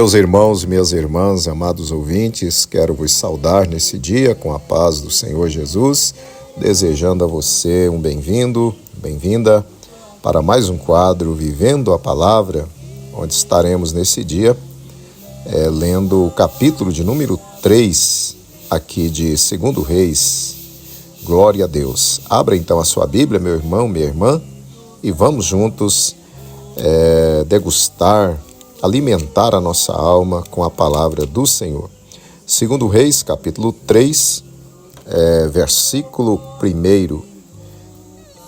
Meus irmãos e minhas irmãs, amados ouvintes, quero vos saudar nesse dia com a paz do Senhor Jesus, desejando a você um bem-vindo, bem-vinda para mais um quadro Vivendo a Palavra, onde estaremos nesse dia lendo o capítulo de número 3 aqui de 2 Reis. Glória a Deus. Abra então a sua Bíblia, meu irmão, minha irmã, e vamos juntos degustar, alimentar a nossa alma com a palavra do Senhor. 2 Reis, capítulo 3, versículo 1.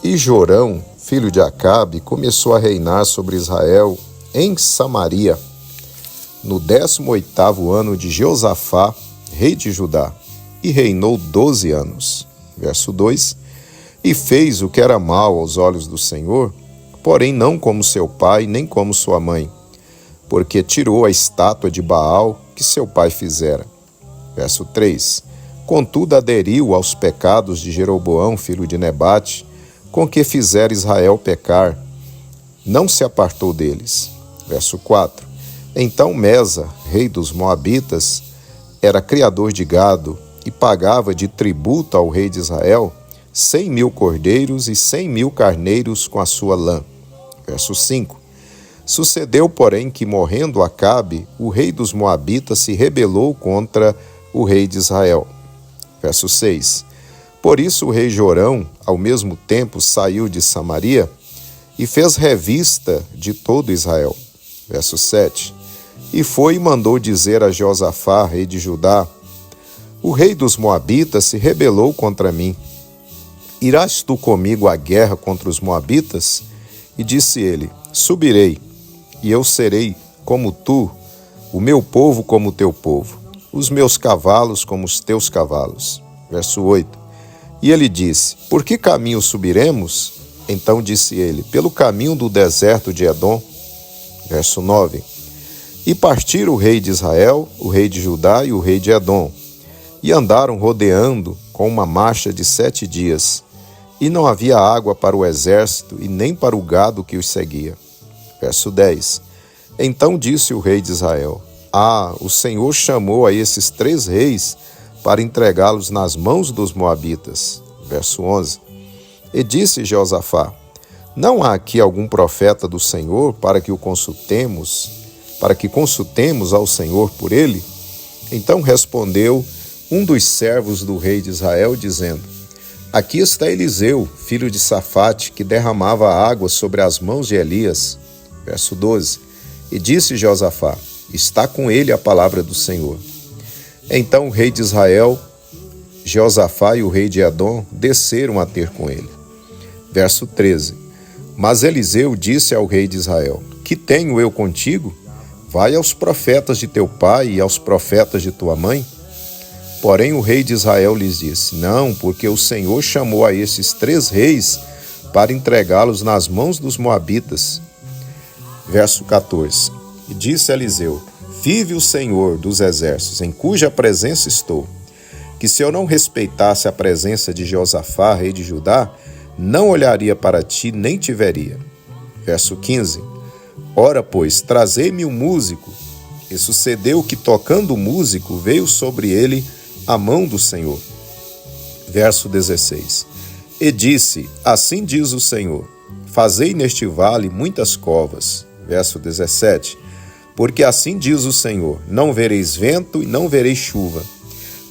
E Jorão, filho de Acabe, começou a reinar sobre Israel em Samaria, no 18º ano de Josafá, rei de Judá, e reinou 12 anos. Verso 2. E fez o que era mal aos olhos do Senhor, porém não como seu pai, nem como sua mãe, porque tirou a estátua de Baal que seu pai fizera. Verso 3. Contudo aderiu aos pecados de Jeroboão, filho de Nebate, com que fizera Israel pecar, não se apartou deles. Verso 4. Então Mesa, rei dos Moabitas, era criador de gado e pagava de tributo ao rei de Israel 100.000 cordeiros e 100.000 carneiros com a sua lã. Verso 5. Sucedeu, porém, que morrendo Acabe, o rei dos Moabitas se rebelou contra o rei de Israel. Verso 6. Por isso o rei Jorão, ao mesmo tempo, saiu de Samaria e fez revista de todo Israel. Verso 7. E foi e mandou dizer a Josafá, rei de Judá: o rei dos Moabitas se rebelou contra mim. Irás tu comigo à guerra contra os Moabitas? E disse ele: subirei, e eu serei como tu, o meu povo como o teu povo, os meus cavalos como os teus cavalos. Verso 8. E ele disse: por que caminho subiremos? Então disse ele: pelo caminho do deserto de Edom. Verso 9. E partiram o rei de Israel, o rei de Judá e o rei de Edom, e andaram rodeando com uma marcha de 7 dias, e não havia água para o exército e nem para o gado que os seguia. Verso 10. Então disse o rei de Israel: o Senhor chamou a esses 3 reis para entregá-los nas mãos dos Moabitas. Verso 11. E disse Josafá: não há aqui algum profeta do Senhor para que consultemos ao Senhor por ele? Então respondeu um dos servos do rei de Israel, dizendo: aqui está Eliseu, filho de Safate, que derramava água sobre as mãos de Elias. Verso 12. E disse Josafá: está com ele a palavra do Senhor. Então o rei de Israel, Josafá e o rei de Edom desceram a ter com ele. Verso 13. Mas Eliseu disse ao rei de Israel: que tenho eu contigo? Vai aos profetas de teu pai e aos profetas de tua mãe. Porém o rei de Israel lhes disse: não, porque o Senhor chamou a esses 3 reis para entregá-los nas mãos dos Moabitas. Verso 14. E disse Eliseu: vive o Senhor dos exércitos, em cuja presença estou, que se eu não respeitasse a presença de Josafá, rei de Judá, não olharia para ti, nem te veria. Verso 15. Ora, pois, trazei-me um músico. E sucedeu que, tocando o músico, veio sobre ele a mão do Senhor. Verso 16. E disse: assim diz o Senhor: fazei neste vale muitas covas. Verso 17. Porque assim diz o Senhor: não vereis vento e não vereis chuva.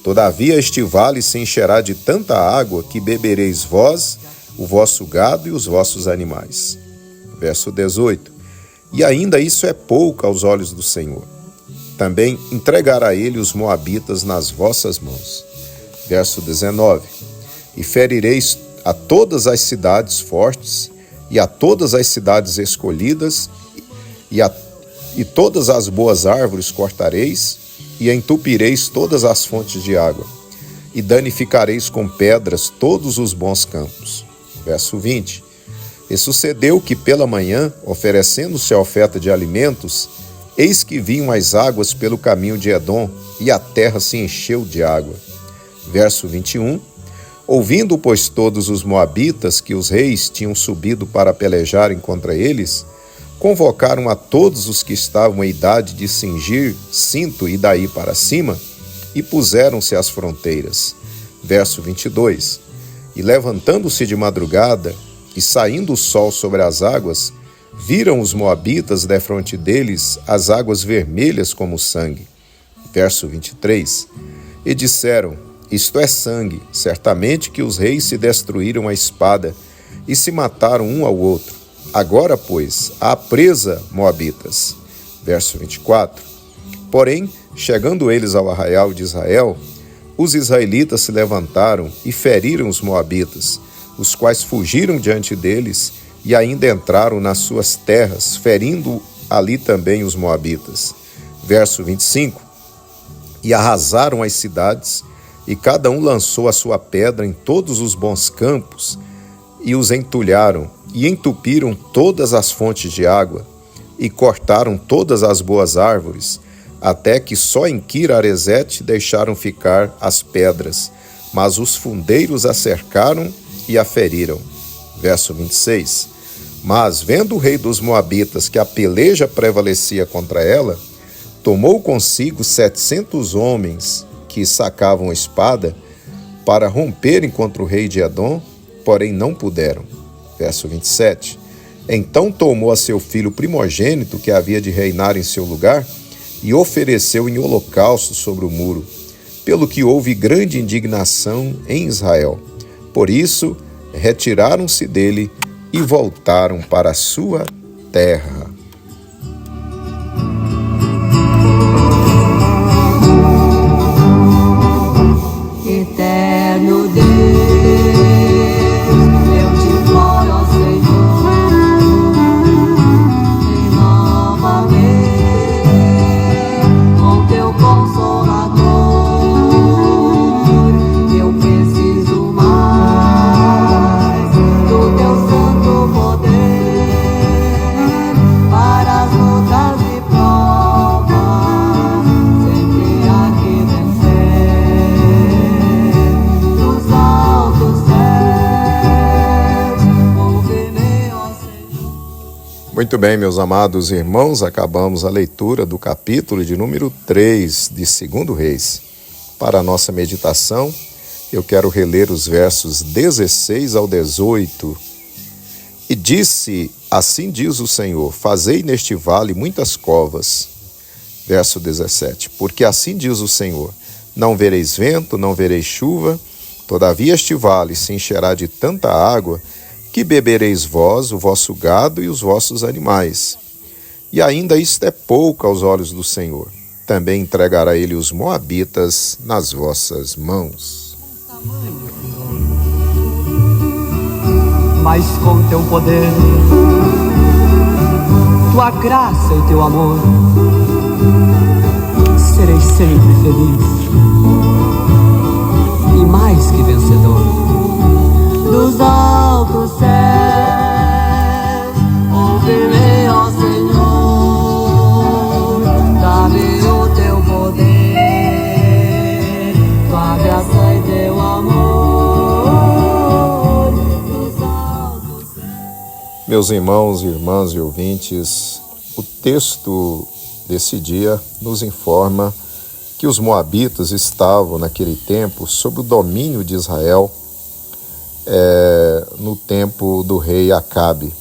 Todavia este vale se encherá de tanta água que bebereis vós, o vosso gado e os vossos animais. Verso 18. E ainda isso é pouco aos olhos do Senhor. Também entregará ele os moabitas nas vossas mãos. Verso 19. E ferireis a todas as cidades fortes, e a todas as cidades escolhidas, e todas as boas árvores cortareis, e entupireis todas as fontes de água, e danificareis com pedras todos os bons campos. Verso 20. E sucedeu que pela manhã, oferecendo-se a oferta de alimentos, eis que vinham as águas pelo caminho de Edom, e a terra se encheu de água. Verso 21. Ouvindo, pois, todos os moabitas que os reis tinham subido para pelejarem contra eles, convocaram a todos os que estavam em idade de cingir cinto e daí para cima, e puseram-se às fronteiras. Verso 22. E levantando-se de madrugada, e saindo o sol sobre as águas, viram os moabitas defronte deles as águas vermelhas como sangue. Verso 23. E disseram: isto é sangue, certamente que os reis se destruíram à espada, e se mataram um ao outro. Agora, pois, à presa, moabitas. Verso 24. Porém, chegando eles ao arraial de Israel, os israelitas se levantaram e feriram os moabitas, os quais fugiram diante deles e ainda entraram nas suas terras, ferindo ali também os moabitas. Verso 25. E arrasaram as cidades, e cada um lançou a sua pedra em todos os bons campos, e os entulharam, e entupiram todas as fontes de água, e cortaram todas as boas árvores, até que só em Kir-Aresete deixaram ficar as pedras, mas os fundeiros a cercaram e a feriram. Verso 26. Mas, vendo o rei dos Moabitas que a peleja prevalecia contra ela, tomou consigo 700 homens que sacavam a espada para romperem contra o rei de Edom, porém não puderam. Verso 27. Então tomou a seu filho primogênito, que havia de reinar em seu lugar, e ofereceu em holocausto sobre o muro, pelo que houve grande indignação em Israel. Por isso, retiraram-se dele e voltaram para a sua terra. Eterno Deus, eu te imploro, ó Senhor, renova-me com teu consolador. Eu preciso mais do teu santo poder para as lutas e provas, sempre há que vencer. Dos altos céus, ouve-me, ó Senhor. Muito bem, meus amados irmãos, acabamos a leitura do capítulo de número 3 de 2 Reis. Para a nossa meditação, eu quero reler os versos 16 ao 18. E disse: assim diz o Senhor, fazei neste vale muitas covas. Verso 17. Porque assim diz o Senhor, não vereis vento, não vereis chuva, todavia este vale se encherá de tanta água, que bebereis vós, o vosso gado e os vossos animais. E ainda isto é pouco aos olhos do Senhor. Também entregará ele os moabitas nas vossas mãos. Mas com teu poder, tua graça e teu amor, serei sempre feliz e mais que vencedor. Dos altos céus, ouve-me, ó Senhor, dá-me o teu poder, tua graça e teu amor. Dos altos céus. Meus irmãos, irmãs e ouvintes, o texto desse dia nos informa que os moabitas estavam naquele tempo sob o domínio de Israel, no tempo do rei Acabe.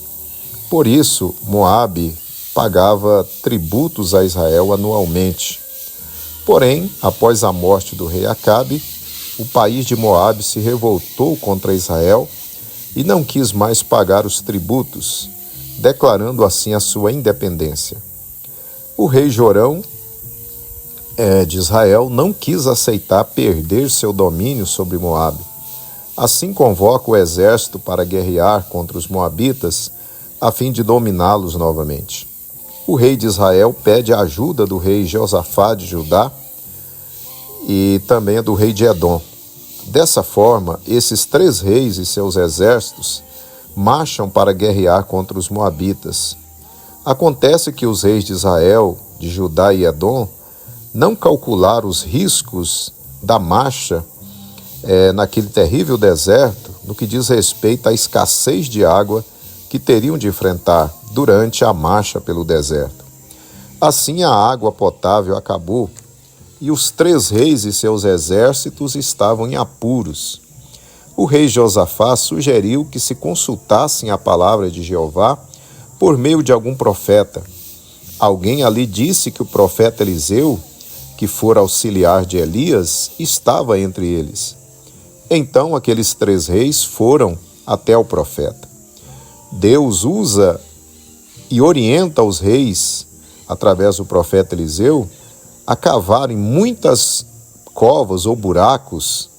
Por isso, Moabe pagava tributos a Israel anualmente. Porém, após a morte do rei Acabe, o país de Moabe se revoltou contra Israel e não quis mais pagar os tributos, declarando assim a sua independência. O rei Jorão de Israel não quis aceitar perder seu domínio sobre Moabe. Assim convoca o exército para guerrear contra os moabitas, a fim de dominá-los novamente. O rei de Israel pede a ajuda do rei Josafá de Judá e também do rei de Edom. Dessa forma, esses 3 reis e seus exércitos marcham para guerrear contra os moabitas. Acontece que os reis de Israel, de Judá e Edom não calcularam os riscos da marcha naquele terrível deserto, no que diz respeito à escassez de água que teriam de enfrentar durante a marcha pelo deserto. Assim a água potável acabou e os 3 reis e seus exércitos estavam em apuros. O rei Josafá sugeriu que se consultassem a palavra de Jeová por meio de algum profeta. Alguém ali disse que o profeta Eliseu, que fora auxiliar de Elias, estava entre eles. Então aqueles 3 reis foram até o profeta. Deus usa e orienta os reis, através do profeta Eliseu, a cavarem muitas covas ou buracos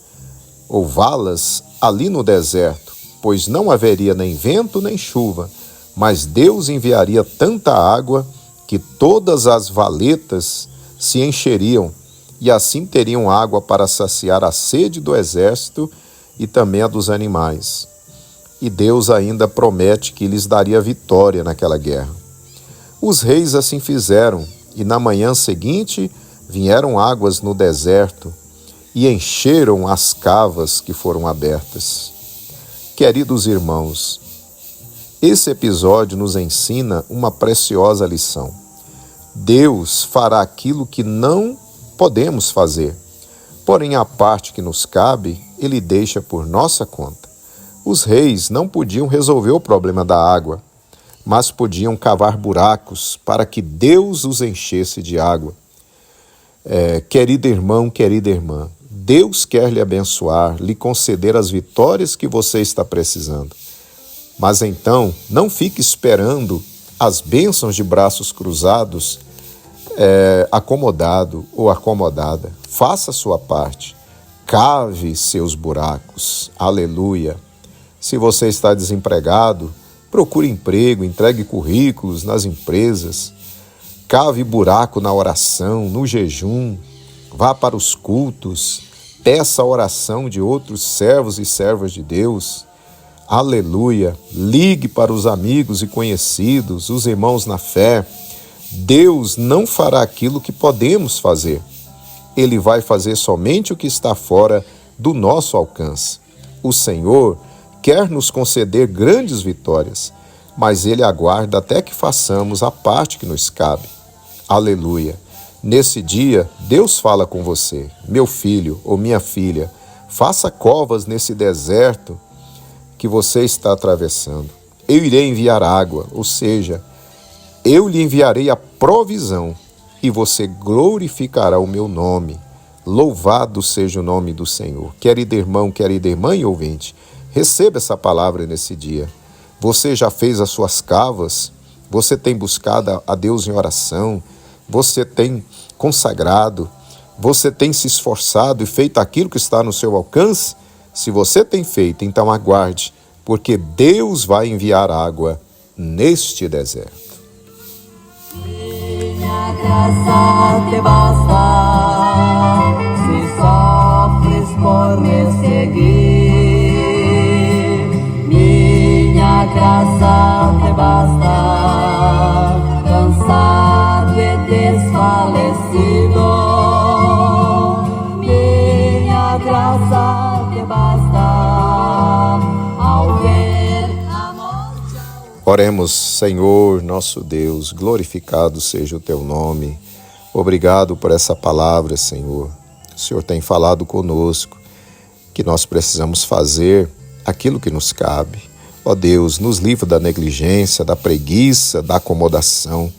ou valas ali no deserto, pois não haveria nem vento nem chuva, mas Deus enviaria tanta água que todas as valetas se encheriam e assim teriam água para saciar a sede do exército e também a dos animais. E Deus ainda promete que lhes daria vitória naquela guerra. Os reis assim fizeram, e na manhã seguinte vieram águas no deserto e encheram as cavas que foram abertas. Queridos irmãos, esse episódio nos ensina uma preciosa lição. Deus fará aquilo que não podemos fazer, porém a parte que nos cabe, Ele deixa por nossa conta. Os reis não podiam resolver o problema da água, mas podiam cavar buracos para que Deus os enchesse de água. Querido irmão, querida irmã, Deus quer lhe abençoar, lhe conceder as vitórias que você está precisando. Mas então, não fique esperando as bênçãos de braços cruzados, acomodado ou acomodada. Faça a sua parte. Cave seus buracos. Aleluia. Se você está desempregado, procure emprego, entregue currículos nas empresas. Cave buraco na oração, no jejum. Vá para os cultos. Peça a oração de outros servos e servas de Deus. Aleluia! Ligue para os amigos e conhecidos, os irmãos na fé. Deus não fará aquilo que podemos fazer. Ele vai fazer somente o que está fora do nosso alcance. O Senhor quer nos conceder grandes vitórias, mas Ele aguarda até que façamos a parte que nos cabe. Aleluia! Nesse dia, Deus fala com você, meu filho ou minha filha, faça covas nesse deserto que você está atravessando. Eu irei enviar água, ou seja, eu lhe enviarei a provisão e você glorificará o meu nome. Louvado seja o nome do Senhor. Querido irmão, querida irmã e ouvinte, receba essa palavra nesse dia. Você já fez as suas cavas? Você tem buscado a Deus em oração? Você tem consagrado? Você tem se esforçado e feito aquilo que está no seu alcance? Se você tem feito, então aguarde, porque Deus vai enviar água neste deserto. Minha graça te basta, se sofres por me seguir. Minha graça te basta, cansado e desfalecido. Minha graça te basta, ao ver a morte. Oremos, Senhor, nosso Deus, glorificado seja o teu nome. Obrigado por essa palavra, Senhor. O Senhor tem falado conosco que nós precisamos fazer aquilo que nos cabe. Ó Deus, nos livra da negligência, da preguiça, da acomodação.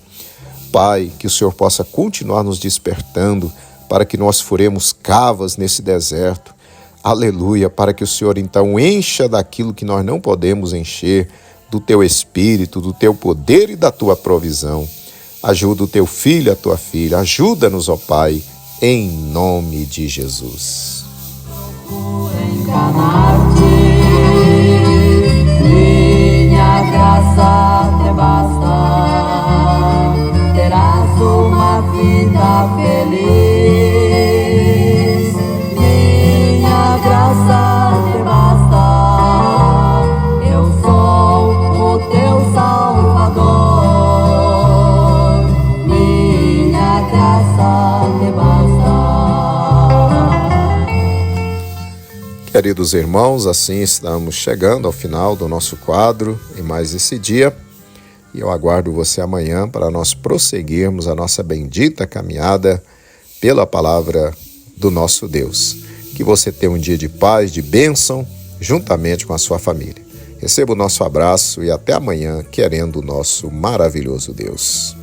Pai, que o Senhor possa continuar nos despertando para que nós furemos cavas nesse deserto. Aleluia, para que o Senhor então encha daquilo que nós não podemos encher, do teu espírito, do teu poder e da tua provisão. Ajuda o teu filho, a tua filha. Ajuda-nos, ó Pai, em nome de Jesus. Minha graça te basta, terás uma vida feliz. Minha graça te basta, eu sou o teu Salvador. Minha graça te basta. Queridos irmãos, assim estamos chegando ao final do nosso quadro em mais esse dia. E eu aguardo você amanhã para nós prosseguirmos a nossa bendita caminhada pela palavra do nosso Deus. Que você tenha um dia de paz, de bênção, juntamente com a sua família. Receba o nosso abraço e até amanhã, querendo o nosso maravilhoso Deus.